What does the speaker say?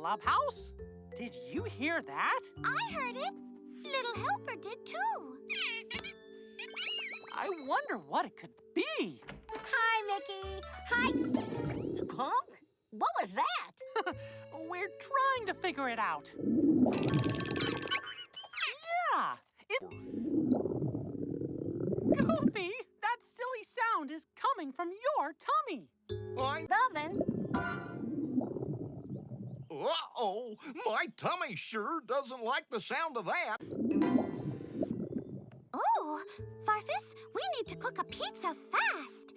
Clubhouse? Did you hear that? I heard it. Little Helper did too. I wonder what it could be. Hi, Mickey. Hi. Huh? What was that? We're trying to figure it out. Yeah, Goofy, that silly sound is coming from your tummy. Oven. Uh-oh, my tummy sure doesn't like the sound of that. Oh, Farfus, we need to cook a pizza fast.